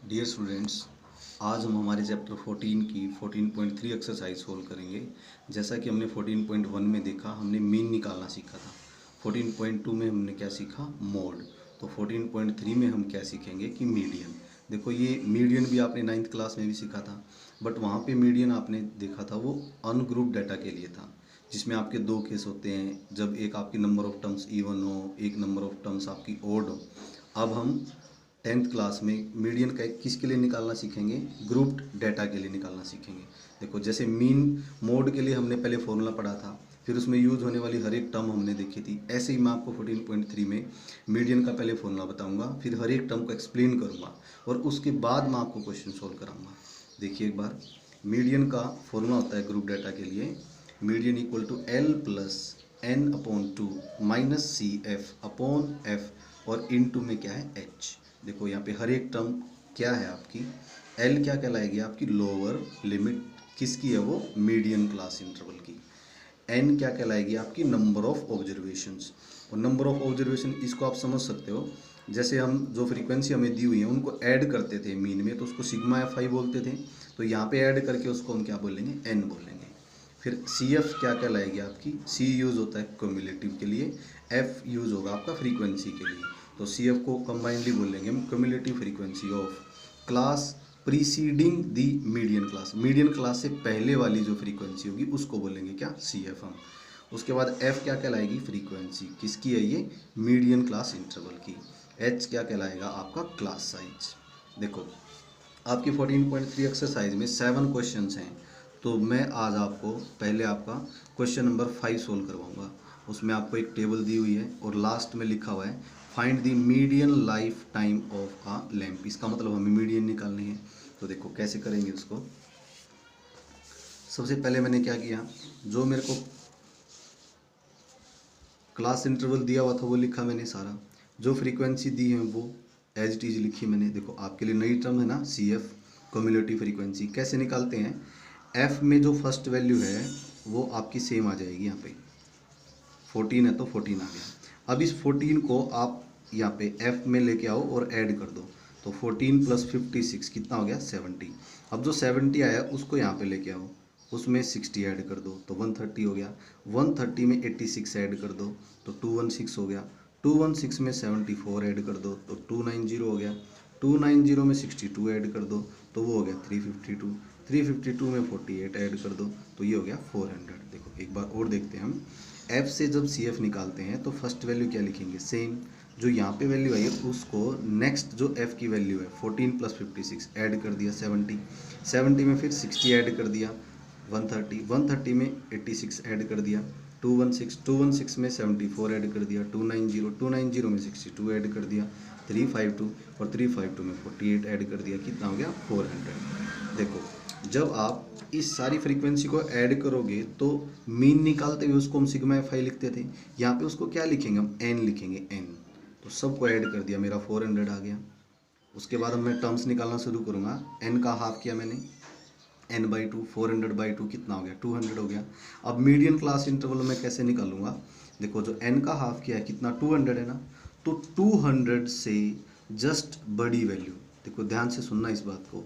Dear students, आज हम हमारे चैप्टर 14 की 14.3 एक्सरसाइज सोल्व करेंगे। जैसा कि हमने 14.1 में देखा, हमने मीन निकालना सीखा था। 14.2 में हमने क्या सीखा? मोड। तो 14.3 में हम क्या सीखेंगे कि मीडियन। देखो, ये मीडियन भी आपने 9th क्लास में भी सीखा था, बट वहाँ पे मीडियन आपने देखा था वो अनग्रुप डाटा के लिए था, जिसमें आपके दो केस होते हैं, जब एक आपकी नंबर ऑफ टर्म्स इवन हो, एक नंबर ऑफ टर्म्स आपकी ओड हो। अब हम 10th क्लास में मीडियन का किसके लिए निकालना सीखेंगे? ग्रुप्ड डाटा के लिए निकालना सीखेंगे। देखो, जैसे मीन मोड के लिए हमने पहले फॉर्मूला पढ़ा था, फिर उसमें यूज होने वाली हर एक टर्म हमने देखी थी। ऐसे ही मैं आपको 14.3 में मीडियन का पहले फॉर्मूला बताऊंगा, फिर हर एक टर्म को एक्सप्लेन करूंगा और उसके बाद मैं आपको क्वेश्चन सोल्व कराऊंगा। देखिए एक बार, मीडियन का फॉर्मूला होता है ग्रुप डाटा के लिए, median equal to L plus N upon two minus C F upon F और इन टू में क्या है? एच। देखो यहाँ पे हर एक टर्म क्या है आपकी? एल क्या कहलाएगी? आपकी लोअर लिमिट किसकी है? वो मीडियन क्लास इंटरवल की। एन क्या कहलाएगी? आपकी नंबर ऑफ ऑब्जर्वेशंस। और नंबर ऑफ ऑब्जर्वेशन इसको आप समझ सकते हो, जैसे हम जो फ्रीक्वेंसी हमें दी हुई है उनको ऐड करते थे मीन में, तो उसको सिग्मा एफ आई बोलते थे। तो यहाँ पे ऐड करके उसको हम क्या बोलेंगे? एन बोलेंगे। फिर सी एफ क्या कहलाएगी आपकी? सी यूज़ होता है क्यूमुलेटिव के लिए, एफ यूज़ होगा आपका फ्रीक्वेंसी के लिए। तो सी एफ को कंबाइंडली बोलेंगे हम cumulative frequency of class preceding the median class. Median class से पहले वाली जो फ्रीक्वेंसी होगी उसको बोलेंगे क्या? सी एफ हम। उसके बाद एफ क्या कहलाएगी? फ्रीक्वेंसी किसकी है? ये मीडियन क्लास इंटरवल की। एच क्या कहलाएगा? आपका क्लास साइज। देखो, आपकी 14.3 एक्सरसाइज में 7 क्वेश्चंस हैं, तो मैं आज आपको पहले आपका क्वेश्चन नंबर 5 सोल्व करवाऊंगा। उसमें आपको एक टेबल दी हुई है और लास्ट में लिखा हुआ है find the median life time of a lamp. इसका मतलब हमें मीडियन निकालनी है। तो देखो कैसे करेंगे उसको। सबसे पहले मैंने क्या किया, जो मेरे को क्लास इंटरवल दिया हुआ था वो लिखा मैंने सारा, जो फ्रीक्वेंसी दी है वो एज इट इज लिखी मैंने। देखो आपके लिए नई टर्म है ना, सी एफ क्यूमुलेटिव फ्रीक्वेंसी। कैसे निकालते हैं? एफ में जो फर्स्ट वैल्यू है वो आपकी सेम आ जाएगी। यहाँ पे 14 है तो 14 आ गया। अब इस 14 को आप यहाँ पे एफ में लेके आओ और ऐड कर दो, तो 14 प्लस 56 कितना हो गया? 70। अब जो 70 आया उसको यहाँ पे लेके आओ, उसमें 60 ऐड कर दो तो 130 हो गया। 130 में 86 ऐड कर दो तो 216 हो गया। 216 में 74 ऐड कर दो तो 290 हो गया। 290 में 62 ऐड कर दो तो वो हो गया 352। 352 में 48 ऐड कर दो तो ये हो गया 400। देखो एक बार और देखते हैं हम। एफ से जब सी एफ निकालते हैं तो फर्स्ट वैल्यू क्या लिखेंगे? सेम जो यहाँ पे वैल्यू आई है उसको नेक्स्ट जो एफ की वैल्यू है 14 प्लस 56 ऐड कर दिया 70। 70 में फिर 60 ऐड कर दिया 130। 130 में 86 ऐड कर दिया 216 में 74 ऐड कर दिया 290 में 62 ऐड कर दिया 352 और 352 में 48 ऐड कर दिया। कितना हो गया? 400। देखो, जब आप इस सारी फ्रीक्वेंसी को ऐड करोगे तो मीन निकालते हुए उसको हम सिग्मा एफ आई लिखते थे, यहाँ पे उसको क्या लिखेंगे? हम एन लिखेंगे, एन। तो सबको ऐड कर दिया, मेरा 400 आ गया। उसके बाद अब मैं टर्म्स निकालना शुरू करूँगा। एन का हाफ किया मैंने, एन बाई टू, 400/2 कितना हो गया? 200 हो गया। अब मीडियन क्लास इंटरवल में कैसे निकालूंगा? देखो, जो एन का हाफ किया है कितना? 200 है ना, तो 200 से जस्ट बड़ी वैल्यू, देखो ध्यान से सुनना इस बात को,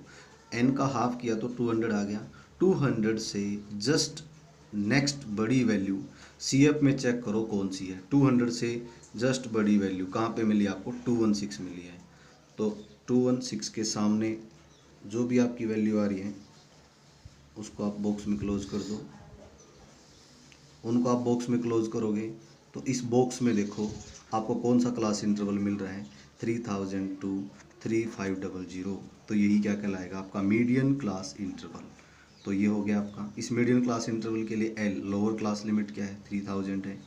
एन का हाफ किया तो 200 आ गया। 200 से जस्ट नेक्स्ट बड़ी वैल्यू सी एफ में चेक करो कौन सी है। 200 से जस्ट बड़ी वैल्यू कहाँ पे मिली आपको? 216 मिली है। तो 216 के सामने जो भी आपकी वैल्यू आ रही है उसको आप बॉक्स में क्लोज कर दो। उनको आप बॉक्स में क्लोज करोगे तो इस बॉक्स में देखो आपको कौन सा क्लास इंटरवल मिल रहा है? 3000 to 3500। तो यही क्या कहलाएगा? आपका मीडियन क्लास इंटरवल। तो ये हो गया आपका। इस मीडियन क्लास इंटरवल के लिए एल लोअर क्लास लिमिट क्या है? 3000 है।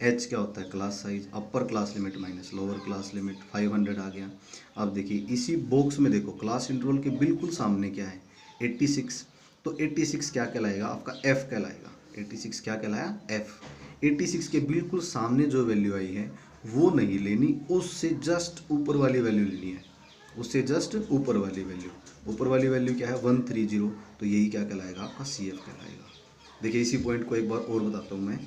एच क्या होता है? Class size. Upper class limit minus lower class limit 500 आ गया। अब देखिए इसी बॉक्स में देखो क्लास इंटरवल के बिल्कुल सामने क्या है? 86। तो 86 क्या कहलाएगा? आपका एफ कहलाएगा। 86 क्या कहलाया? एफ। 86 के बिल्कुल सामने जो वैल्यू आई है वो नहीं लेनी, उससे जस्ट ऊपर वाली वैल्यू लेनी है। उससे जस्ट ऊपर वाली वैल्यू, ऊपर वाली वैल्यू क्या है? 130। तो यही क्या कहलाएगा? आपका सी एफ कहलाएगा। देखिए इसी पॉइंट को एक बार और बताता हूँ मैं।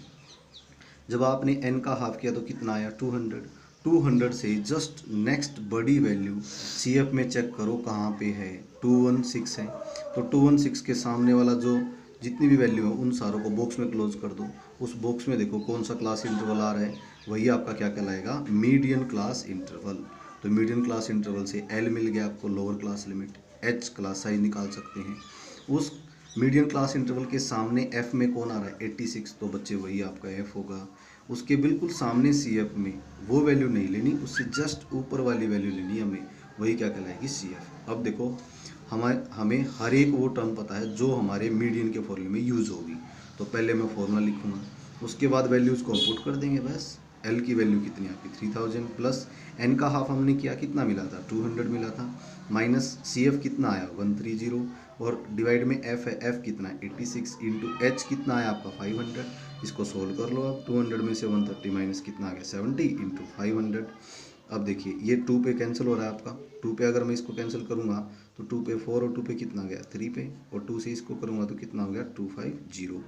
जब आपने एन का हाफ किया तो कितना आया? 200। 200 से जस्ट नेक्स्ट बड़ी वैल्यू CF में चेक करो कहाँ पे है, 216 है। तो 216 के सामने वाला जो जितनी भी वैल्यू है उन सारों को बॉक्स में क्लोज कर दो। उस बॉक्स में देखो कौन सा क्लास इंटरवल आ रहा है, वही आपका क्या कहलाएगा, मीडियन क्लास इंटरवल। तो मीडियन क्लास इंटरवल से L मिल गया आपको lower class limit, H class size निकाल सकते हैं। उस मीडियन क्लास इंटरवल के सामने F में कौन आ रहा है, 86, तो बच्चे वही आपका F होगा। उसके बिल्कुल सामने CF में वो वैल्यू नहीं लेनी, उससे जस्ट ऊपर वाली वैल्यू लेनी हमें, वही क्या कहलाएगी, CF। अब देखो हमें हर एक वो टर्म पता है जो हमारे मीडियन के फॉर्मूले में यूज़ होगी। तो पहले मैं फॉर्मूला लिखूँगा, उसके बाद वैल्यूज़ को पुट कर देंगे बस। L की वैल्यू कितनी आपकी 3000 प्लस N का हाफ हमने किया, कितना मिला था 200 मिला था, माइनस CF कितना आया 130, और डिवाइड में F है, F कितना है 86, इंटू H कितना आया आपका 500। इसको सोल्व कर लो अब, 200 में से 130 माइनस कितना आ गया 70 इंटू 500। अब देखिए ये 2 पे कैंसिल हो रहा है आपका, 2 पे अगर मैं इसको कैंसिल करूँगा तो 2 पे 4 और 2 पे कितना गया 3 पे, और 2 से इसको करूँगा तो कितना हो गया 250।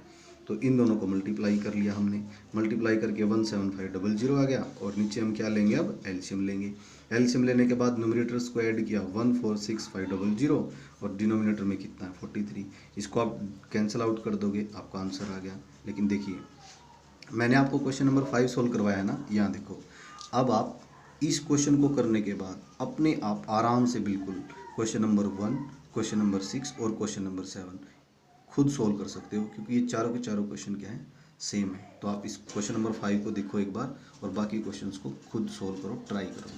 तो इन दोनों को मल्टीप्लाई कर लिया हमने, मल्टीप्लाई करके 17500 आ गया, और नीचे हम क्या लेंगे अब, एलसीएम लेंगे। एलसीएम लेने के बाद न्यूमरेटर्स को ऐड किया 146500, और डिनोमिनेटर में कितना है 43। इसको आप कैंसिल आउट कर दोगे, आपका आंसर आ गया। लेकिन देखिए मैंने आपको क्वेश्चन नंबर 5 सोल्व करवाया ना, यहाँ देखो। अब आप इस क्वेश्चन को करने के बाद अपने आप आराम से बिल्कुल क्वेश्चन नंबर 1, क्वेश्चन नंबर 6 और क्वेश्चन नंबर 7 खुद सोल्व कर सकते हो, क्योंकि ये चारों के चारों क्वेश्चन क्या है, सेम है। तो आप इस क्वेश्चन नंबर 5 को देखो एक बार, और बाकी क्वेश्चंस को खुद सोल्व करो, ट्राई करो।